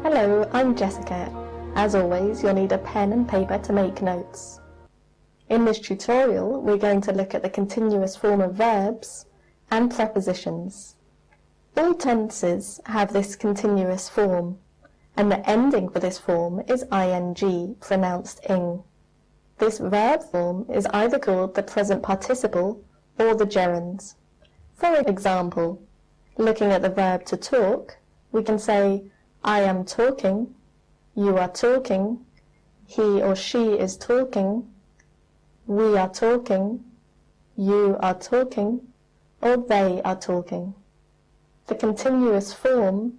Hello, I'm Jessica. As always, you'll need a pen and paper to make notes. In this tutorial, we're going to look at the continuous form of verbs and prepositions. All tenses have this continuous form, and the ending for this form is ing, pronounced ing. This verb form is either called the present participle or the gerund. For example, looking at the verb to talk, we can say, I am talking, you are talking, he or she is talking, we are talking, you are talking, or they are talking. The continuous form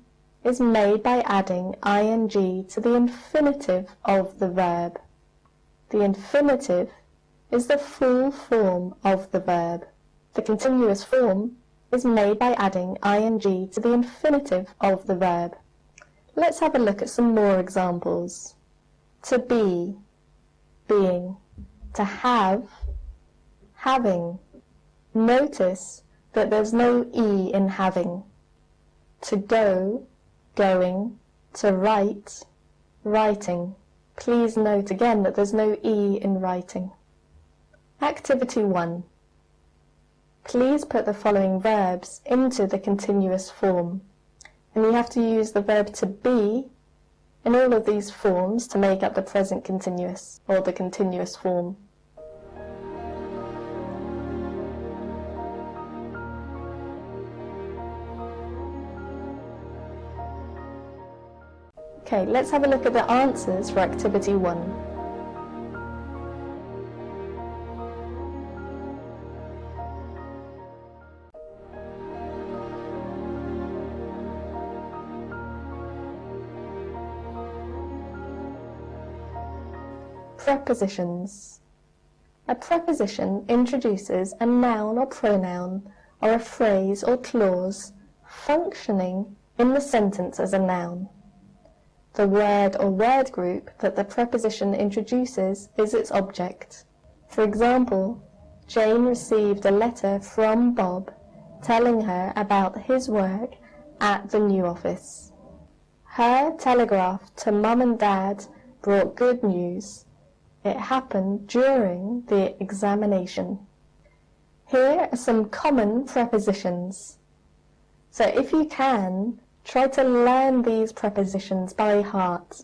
is made by adding ing to the infinitive of the verb. The infinitive is the full form of the verb. The continuous form is made by adding ing to the infinitive of the verb. Let's have a look at some more examples. To be, being. To have, having. Notice that there's no E in having. To go, going. To write, writing. Please note again that there's no E in writing. Activity 1. Please put the following verbs into the continuous form. And you have to use the verb to be in all of these forms to make up the present continuous, or the continuous form. Okay, let's have a look at the answers for activity 1. Prepositions. A preposition introduces a noun or pronoun or a phrase or clause functioning in the sentence as a noun. The word or word group that the preposition introduces is its object. For example, Jane received a letter from Bob telling her about his work at the new office. Her telegraph to Mum and Dad brought good news. It happened during the examination. Here are some common prepositions. So if you can, try to learn these prepositions by heart.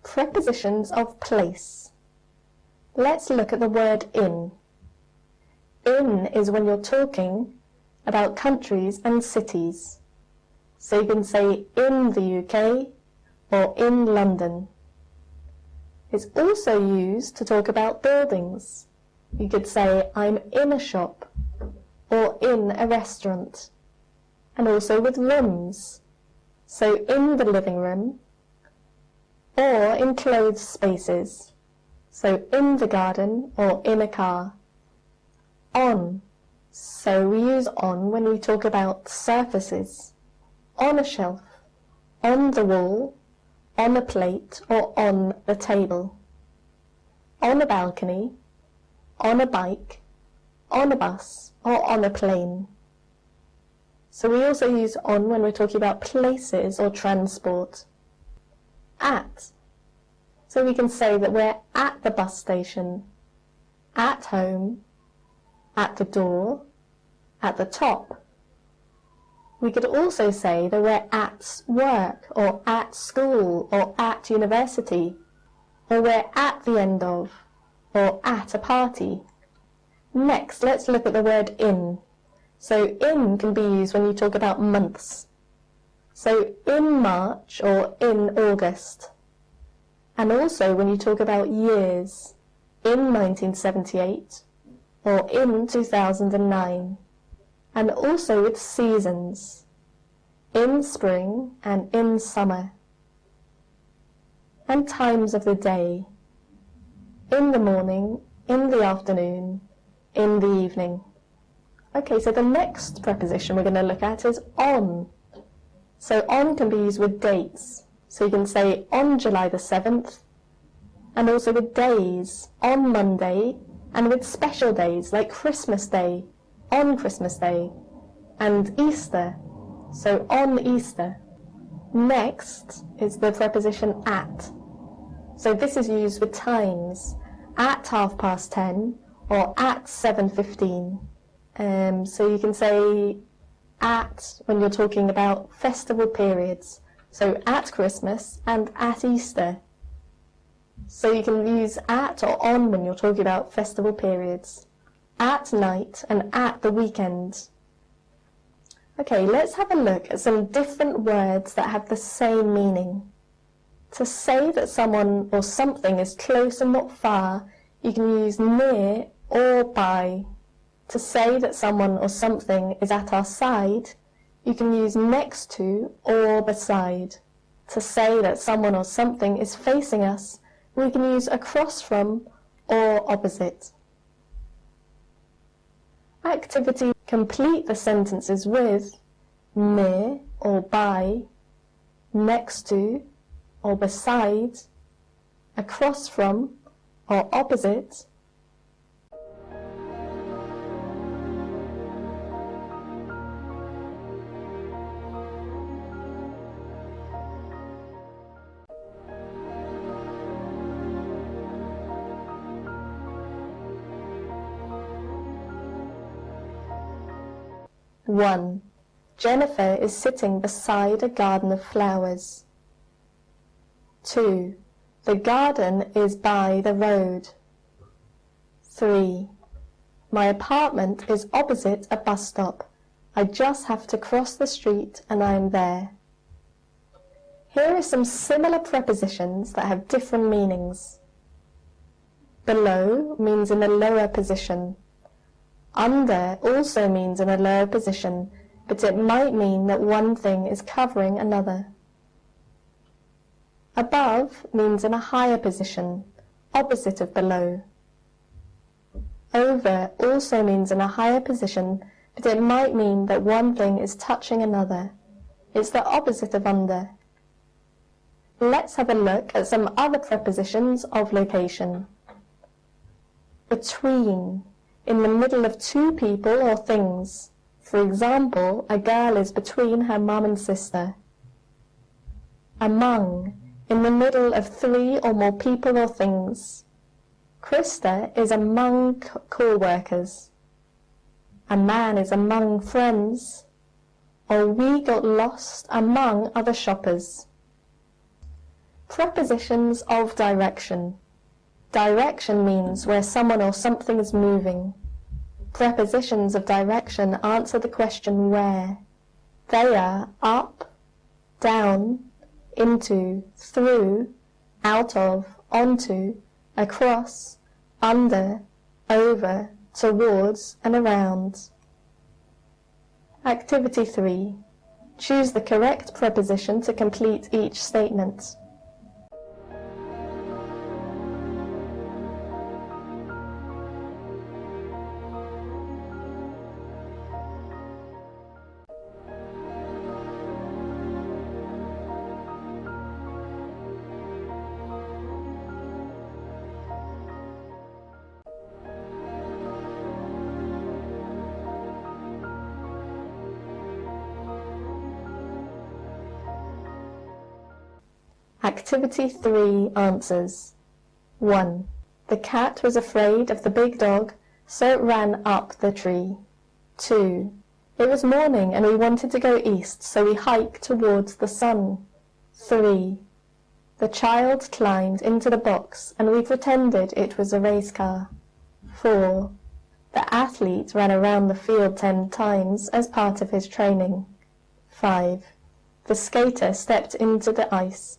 Prepositions of place. Let's look at the word in. In is when you're talking about countries and cities. So you can say in the UK or in London. It's also used to talk about buildings. You could say I'm in a shop or in a restaurant. And also with rooms. So in the living room or enclosed spaces. So in the garden or in a car. On. So we use on when we talk about surfaces. On a shelf, on the wall, on a plate or on the table. On a balcony, on a bike, on a bus or on a plane. So we also use on when we're talking about places or transport. At. So we can say that we're at the bus station, at home, at the door, at the top. We could also say that we're at work or at school or at university, or we're at the end of or at a party. Next, let's look at the word in. So in can be used when you talk about months. So in March or in August. And also when you talk about years, in 1978 or in 2009. And also with seasons, in spring and in summer. And times of the day, in the morning, in the afternoon, in the evening. Okay, so the next preposition we're going to look at is on. So on can be used with dates. So you can say on July the 7th, and also with days, on Monday, and with special days like Christmas Day, on Christmas Day, and Easter, so on Easter. Next is the preposition at. So this is used with times, at 10:30 or at 7:15. So you can say at when you're talking about festival periods, so at Christmas and at Easter. So you can use at or on when you're talking about festival periods, at night and at the weekend. Okay, let's have a look at some different words that have the same meaning. To say that someone or something is close and not far, you can use near or by. To say that someone or something is at our side, you can use next to or beside. To say that someone or something is facing us, we can use across from or opposite. Activity: complete the sentences with near or by, next to or beside, across from or opposite. One. Jennifer is sitting beside a garden of flowers. 2. The garden is by the road. 3. My apartment is opposite a bus stop. I just have to cross the street and I am there. Here are some similar prepositions that have different meanings. Below means in a lower position. Under also means in a lower position, but it might mean that one thing is covering another. Above means in a higher position, opposite of below. Over also means in a higher position, but it might mean that one thing is touching another. It's the opposite of under. Let's have a look at some other prepositions of location. Between, in the middle of two people or things. For example, a girl is between her mum and sister. Among, in the middle of three or more people or things. Krista is among co-workers. A man is among friends. Or we got lost among other shoppers. Prepositions of direction. Direction means where someone or something is moving. Prepositions of direction answer the question where. They are up, down, into, through, out of, onto, across, under, over, towards, and around. Activity 3. Choose the correct preposition to complete each statement. Activity 3 answers. 1. The cat was afraid of the big dog, so it ran up the tree. 2. It was morning and we wanted to go east, so we hiked towards the sun. 3. The child climbed into the box and we pretended it was a race car. 4. The athlete ran around the field 10 times as part of his training. 5. The skater stepped into the ice